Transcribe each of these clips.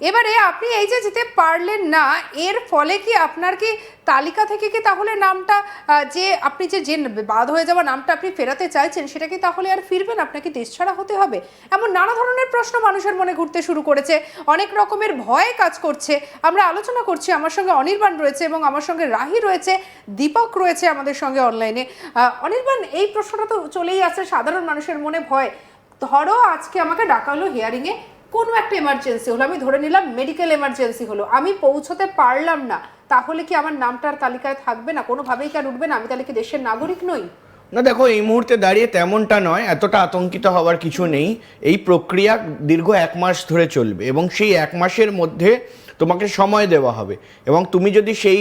এবারে আপনি এই যে যেতে পারলেন না, এর ফলে কি আপনার কি তালিকা থেকে কি তাহলে নামটা যে আপনি যে বাদ হয়ে যাওয়া নামটা আপনি ফেরাতে চাইছেন সেটা কি তাহলে আর ফিরবেন, আপনাকে দেশছাড়া হতে হবে? এমন নানা ধরনের প্রশ্ন মানুষের মনে ঘুরতে শুরু করেছে, অনেক রকমের ভয় কাজ করছে। আমরা আলোচনা করছি, আমার সঙ্গে অনির্বাণ রয়েছে এবং আমার সঙ্গে রাহি রয়েছে, দীপক রয়েছে আমাদের সঙ্গে অনলাইনে। অনির্বাণ, এই প্রশ্নটা তো চলেই আসছে সাধারণ মানুষের মনে ভয়। ধরো আজকে আমাকে ডাকা হলো হিয়ারিংয়ে, কোনো একটা এমার্জেন্সি হলো, আমি ধরে নিলাম মেডিকেল এমার্জেন্সি হলো, আমি পৌঁছতে পারলাম না, তাহলে কি আমার নামটার তালিকায় থাকবে না? কোনোভাবেই কি আর উঠবে না? আমি তাহলে কি দেশের নাগরিক নই? না দেখো, এই মুহূর্তে দাঁড়িয়ে তেমনটা নয়, এতটা আতঙ্কিত হওয়ার কিছু নেই। এই প্রক্রিয়া দীর্ঘ 1 মাস ধরে চলবে এবং সেই 1 মাসের মধ্যে তোমাকে সময় দেওয়া হবে এবং তুমি যদি সেই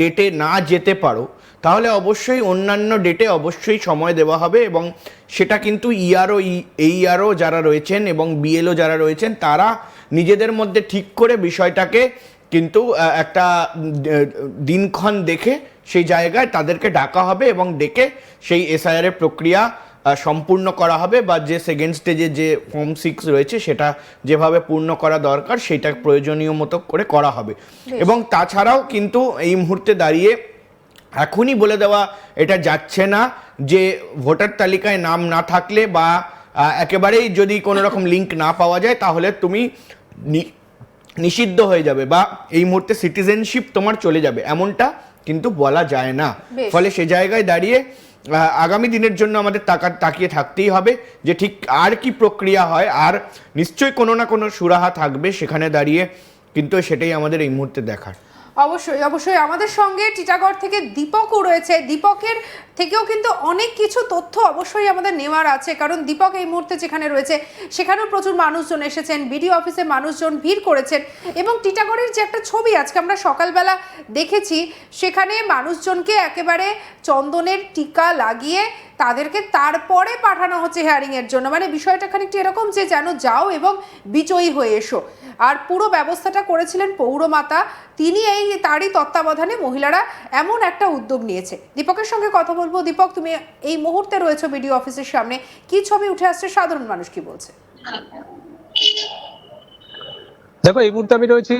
ডেটে না যেতে পারো তাহলে অবশ্যই অন্যান্য ডেটে অবশ্যই সময় দেওয়া হবে এবং সেটা কিন্তু ইআরও এইআরও যারা রয়েছেন এবং বিএলও যারা রয়েছেন তারা নিজেদের মধ্যে ঠিক করে বিষয়টাকে কিন্তু একটা দিনক্ষণ দেখে সেই জায়গায় তাদেরকে ডাকা হবে এবং ডেকে সেই এসআইআর প্রক্রিয়া সম্পূর্ণ করা হবে বা যে সেকেন্ড স্টেজে যে ফর্ম 6 রয়েছে সেটা যেভাবে পূর্ণ করা দরকার সেটা প্রয়োজনীয় মতো করে করা হবে। এবং তাছাড়াও কিন্তু এই মুহূর্তে দাঁড়িয়ে এখনই বলে দেওয়া এটা যাচ্ছে না যে ভোটার তালিকায় নাম না থাকলে বা একেবারেই যদি কোনো রকম লিঙ্ক না পাওয়া যায় তাহলে তুমি নিষিদ্ধ হয়ে যাবে বা এই মুহূর্তে সিটিজেনশিপ তোমার চলে যাবে, এমনটা কিন্তু বলা যায় না। ফলে সে জায়গায় দাঁড়িয়ে আগামী দিনের জন্য আমাদের তাকিয়ে থাকতেই হবে যে ঠিক আর কি প্রক্রিয়া হয়, আর নিশ্চয়ই কোনো না কোনো সুরাহা থাকবে সেখানে দাঁড়িয়ে, কিন্তু সেটাই আমাদের এই মুহূর্তে দেখার। অবশ্যই অবশ্যই আমাদের সঙ্গে টিটাগড় থেকে দীপকও রয়েছে। দীপকের থেকেও কিন্তু অনেক কিছু তথ্য অবশ্যই আমাদের নেওয়ার আছে, কারণ দীপক এই মুহূর্তে যেখানে রয়েছে সেখানেও প্রচুর মানুষজন এসেছেন, বিডিও অফিসে মানুষজন ভিড় করেছেন এবং টিটাগড়ের যে একটা ছবি আজকে আমরা সকালবেলা দেখেছি সেখানে মানুষজনকে একেবারে চন্দনের টিকা লাগিয়ে তাদেরকে তারপরে পাঠানো হচ্ছে হিয়ারিংয়ের জন্য। মানে বিষয়টা খানিকটা এরকম যে যেন যাও এবং বিজয়ী হয়ে এসো। আর পুরো ব্যবস্থাটা করেছিলেন পৌরমাতা, তিনি তারই তত্ত্বাবধানে মহিলারা এমন একটা উদ্যোগ নিয়েছে। দীপকের সঙ্গে কথা বলবো। দীপক, তুমি এই মুহূর্তে রয়েছো বিডিও অফিসের সামনে, কি ছবি উঠে আসছে, সাধারণ মানুষ কি বলছে? দেখো, এই মুহূর্তে আমি রয়েছি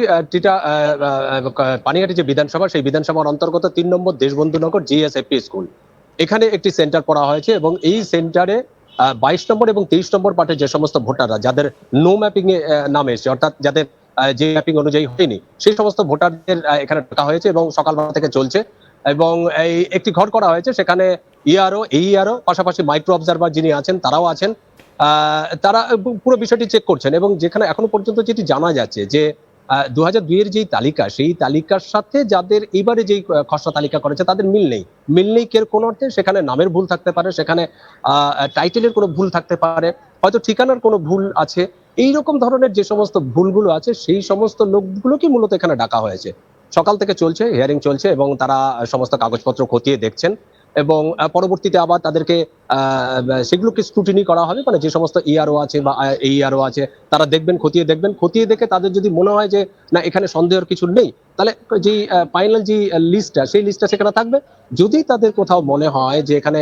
পানিহাটি যে বিধানসভা, সেই বিধানসভার অন্তর্গত 3 নম্বর দেশবন্ধুনগর জিএসএফপি স্কুল। এখানে একটি সেন্টার করা হয়েছে এবং এই সেন্টারে 22 নম্বর এবং 23 নম্বর পার্টে যে সমস্ত ভোটাররা যাদের নো ম্যাপিং এ নাম এসেছে, অর্থাৎ যাদের যে ম্যাপিং অনুযায়ী হয়নি, সেই সমস্ত ভোটারদের এখানে ডাকা হয়েছে এবং সকালবেলা থেকে চলছে। এবং এই একটি ঘর করা হয়েছে, সেখানে ইআরও এইআরও পাশাপাশি মাইক্রো অবজারভার যিনি আছেন তারাও আছেন। তারা পুরো বিষয়টি চেক করছেন এবং যেখানে এখনো পর্যন্ত যেটি জানা যাচ্ছে যে 2002 এর যে তালিকা, সেই তালিকার সাথে যাদের এবারে যেই খসড়া তালিকা করেছে তাদের মিল নেই কের কোন অর্থে। সেখানে নামের ভুল থাকতে পারে, সেখানে টাইটেলের কোনো ভুল থাকতে পারে, হয়তো ঠিকানার কোনো ভুল আছে। এইরকম ধরনের যে সমস্ত ভুলগুলো আছে সেই সমস্ত লোকগুলোকে মূলত এখানে ডাকা হয়েছে। সকাল থেকে চলছে, হিয়ারিং চলছে এবং তারা সমস্ত কাগজপত্র খতিয়ে দেখছেন এবং পরবর্তীতে আবার তাদেরকে সেগুলোকে স্ক্রুটিনি করা হবে। মানে যে সমস্ত ইআরও আছে বা এইআরও আছে তারা দেখবেন, খতিয়ে দেখে তাদের যদি মনে হয় যে না এখানে সন্দেহের কিছু নেই, তাহলে যে ফাইনাল যে লিস্টটা, সেই লিস্টটা সেখানে থাকবে। যদি তাদের কোথাও মনে হয় যে এখানে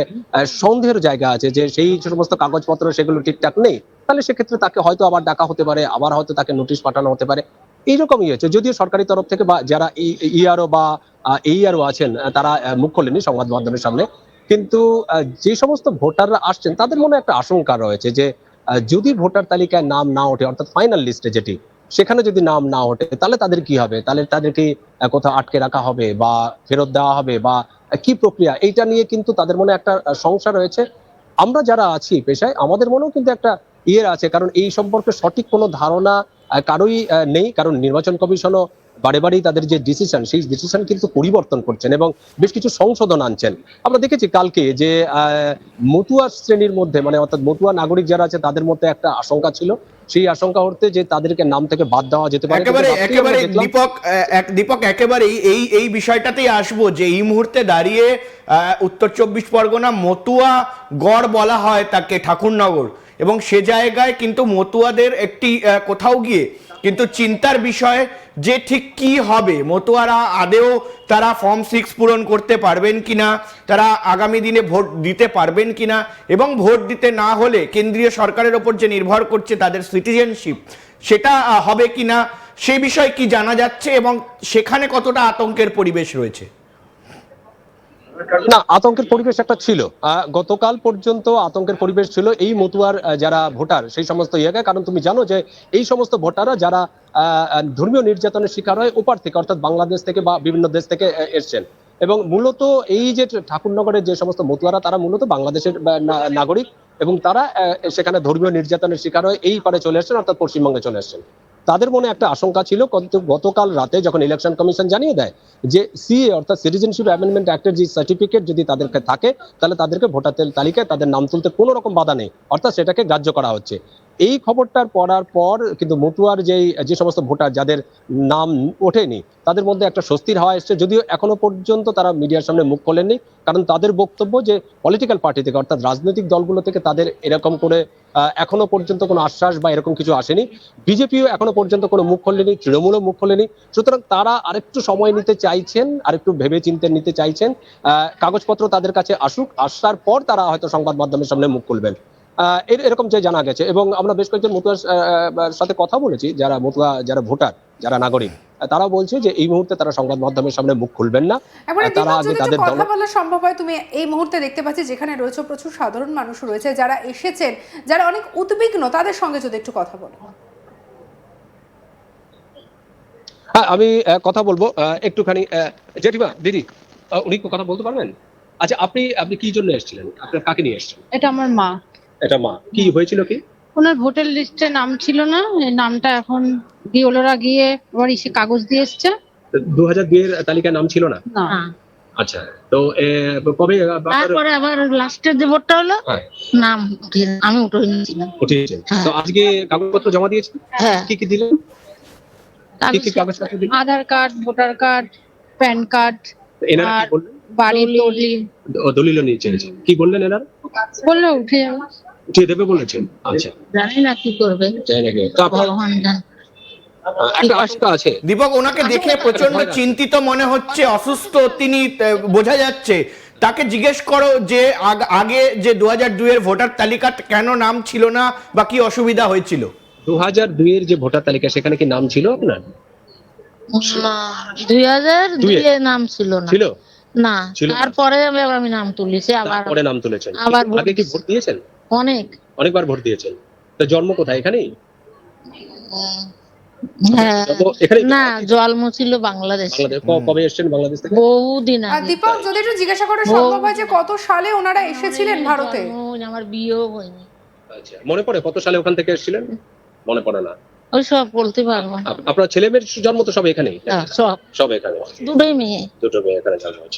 সন্দেহের জায়গা আছে, যে সেই সমস্ত কাগজপত্র সেগুলো ঠিকঠাক নেই, তাহলে সেক্ষেত্রে তাকে হয়তো আবার ডাকা হতে পারে, আবার হয়তো তাকে নোটিশ পাঠানো হতে পারে। এইরকমই হয়েছে, যদিও সরকারি তরফ থেকে বা যারা ইআরও বা এইআরও আছেন তারা মুখ খোলেনি সংবাদ মাধ্যমের সামনে। কিন্তু যে সমস্ত ভোটাররা আসছেন তাদের মনে একটা আশঙ্কা রয়েছে যে যদি ভোটার তালিকায় নাম না ওঠে, অর্থাৎ ফাইনাল লিস্টে যেটি, সেখানে যদি নাম না ওঠে তাহলে তাদের কি হবে, তাহলে তাদেরকে কোথাও আটকে রাখা হবে বা ফেরত দেওয়া হবে বা কি প্রক্রিয়া, এইটা নিয়ে কিন্তু তাদের মনে একটা সংশয় রয়েছে। আমরা যারা আছি পেশায়, আমাদের মনেও কিন্তু একটা আছে, কারণ এই সম্পর্কে সঠিক কোনো ধারণা কারোই নেই, কারণ নির্বাচন কমিশনও বারেবারেই তাদের যে ডিসিশন, সেই ডিসিশন কিন্তু পরিবর্তন করছেন এবং বেশ কিছু সংশোধন আনছেন। আমরা দেখেছি কালকে যে মতুয়া শ্রেণীর মধ্যে, মানে অর্থাৎ মতুয়া নাগরিক যারা আছে তাদের মধ্যে একটা আশঙ্কা ছিল, সেই আশঙ্কা হতে যে তাদেরকে নাম থেকে বাদ দেওয়া যেতে পারে। একেবারে দীপক একেবারে এই বিষয়টাতেই আসবো যে এই মুহূর্তে দাঁড়িয়ে উত্তর 24 পরগনা মতুয়া গড় বলা হয় তাকে, ঠাকুরনগর, এবং সে জায়গায় কিন্তু মতুয়াদের একটি কোথাও গিয়ে কিন্তু চিন্তার বিষয় যে ঠিক কি হবে, মতুয়ারা আদেও তারা ফর্ম 6 পূরণ করতে পারবেন কিনা, তারা আগামী দিনে ভোট দিতে পারবেন কিনা, এবং ভোট দিতে না হলে কেন্দ্রীয় সরকারের ওপর যে নির্ভর করছে তাদের সিটিজেনশিপ, সেটা হবে কিনা, সেই বিষয়ে কি জানা যাচ্ছে এবং সেখানে কতটা আতঙ্কের পরিবেশ রয়েছে? না, আতঙ্কের পরিবেশ একটা ছিল। গতকাল পর্যন্ত আতঙ্কের পরিবেশ ছিল এই মতুয়ার যারা ভোটার সেই সমস্ত জায়গায়। কারণ তুমি জানো যে এই সমস্ত ভোটাররা যারা ধর্মীয় নির্যাতনের শিকার হয় ওপার থেকে, অর্থাৎ বাংলাদেশ থেকে বা বিভিন্ন দেশ থেকে এসছেন। এবং মূলত এই যে ঠাকুরনগরের যে সমস্ত মতুয়ারা, তারা মূলত বাংলাদেশের নাগরিক, এবং তারা সেখানে ধর্মীয় নির্যাতনের শিকার হয়ে এই পারে চলে এসছেন, অর্থাৎ পশ্চিমবঙ্গে চলে এসছেন। তাদের মনে একটা আশঙ্কা ছিল, কিন্তু গতকাল রাতে যখন ইলেকশন কমিশন জানিয়ে দেয় যে সিএ অর্থাৎ সিটিজেনশিপ অ্যামেন্ডমেন্ট অ্যাক্টের যে সার্টিফিকেট যদি তাদেরকে থাকে, তাহলে তাদেরকে ভোটার তালিকায় তাদের নাম তুলতে কোনো রকম বাধা নেই, অর্থাৎ সেটাকে গ্রাহ্য করা হচ্ছে। এই খবরটার পড়ার পর কিন্তু মতুয়ার যে সমস্ত ভোটার যাদের নাম ওঠেনি, তাদের মধ্যে একটা স্বস্তির হাওয়া এসছে। যদিও এখনো পর্যন্ত তারা মিডিয়ার সামনে মুখ খোলেননি, কারণ তাদের বক্তব্য যে পলিটিক্যাল পার্টি থেকে অর্থাৎ রাজনৈতিক দলগুলো থেকে তাদের এরকম করে এখনো পর্যন্ত কোনো আশ্বাস বা এরকম কিছু আসেনি। বিজেপিও এখনো পর্যন্ত কোনো মুখ খোলেনি, তৃণমূলও মুখ খোলেনি। সুতরাং তারা আরেকটু সময় নিতে চাইছেন, আরেকটু ভেবে চিন্তে নিতে চাইছেন। কাগজপত্র তাদের কাছে আসুক, আসার পর তারা হয়তো সংবাদ মাধ্যমের সামনে মুখ খুলবেন, এরকম যে জানা গেছে। এবং আমরা বেশ কয়েকজন মতুয়ার সাথে কথা বলেছি, যারা ভোটার, যারা নাগরিক, তারাও বলছে যে এই মুহূর্তে তারা সংবাদ মাধ্যমের সামনে মুখ খুলবেন না। এবারে তারা দীপক, আগে যদি একটু তাদের কথা বলা সম্ভব হয়, তুমি এই মুহূর্তে দেখতে পাচ্ছি যেখানে রয়েছে প্রচুর সাধারণ মানুষ রয়েছে যারা এসেছেন, যারা অনেক উদ্বিগ্ন, তাদের সঙ্গে যদি একটু কথা বলো। হ্যাঁ, আমি কথা বলবো একটুখানি। জেঠিমা, দিদি, উনি কি কথা বলতে পারবেন? আচ্ছা, আপনি কি জন্য এসেছিলেন? আপনার কাকে নিয়ে এসেছেন? এটা আমার মা। এটা মা। কি হয়েছিল কি? ওনার ভোটার লিস্টে নাম ছিল না, এই নামটা এখন বিওলোরা গিয়ে আবার এসে কাগজ দিয়ে এসছে। 2002 এর তালিকায় নাম ছিল না? না, আচ্ছা, তো কবে তারপরে আবার লাস্টের যে ভোটটা হলো হ্যাঁ, নাম আমি উঠে নিয়েছিলাম। উঠিয়েছেন? হ্যাঁ। তো আজকে কাগজপত্র জমা দিয়েছেন? হ্যাঁ, কি কি দিলেন? কি কি কাগজপত্র দিলেন? Aadhaar card, voter card, PAN card, এনারা কি আর বললেন? বাড়ির দলিল। দলিল নিয়ে চেয়েছেন। কি বললেন এনারা? বললো উঠে যাবে, উঠিয়ে দেবে বলেছেন? আচ্ছা, জানি না কি করবে, তাই নাকি? তো আপনার ভগবান জানে। একটা আশঙ্কা আছে। দীপক, ওনাকে দেখে প্রচন্ড চিন্তিত মনে হচ্ছে, অসুস্থ তিনি, বোঝা যাচ্ছে। তাকে জিজ্ঞেস করো যে আগে যে 2002 এর ভোটার তালিকা কেন নাম ছিল না বা কি অসুবিধা হয়েছিল। 2002 এর যে ভোটার তালিকা, সেখানে কি নাম ছিল আপনার? না, 2002 এ নাম ছিল না। ছিল না, ছিল না। তারপরে আমি নাম তুলেছি আবার। তারপরে নাম তুলেছেন? আবার ভোট আগে কি ভোট দিয়েছেন? অনেক। অনেকবার ভোট দিয়েছেন। তো জন্ম কোথায়? এখানেই? হ্যাঁ, তো এখানে না, জন্ম ছিল বাংলাদেশে। বাংলাদেশ। কবে এসেছেন বাংলাদেশ থেকে? বহুদিন আর আগে। দীপক, যদি একটু জিজ্ঞাসা করা সম্ভব হয় যে কত সালে ওনারা এসেছিলেন ভারতে? আমার বিয়েও হয়নি। আচ্ছা, মনে পড়ে কত সালে ওখান থেকে এসেছিলেন? মনে পড়ে না? ওই সব বলতে পারবো না। আপনার ছেলে মেয়ের জন্ম তো সব এখানেই? হ্যাঁ, সব সব এখানে? দুটোই মেয়ে। দুটো মেয়ে এখানে জন্ম হয়েছে।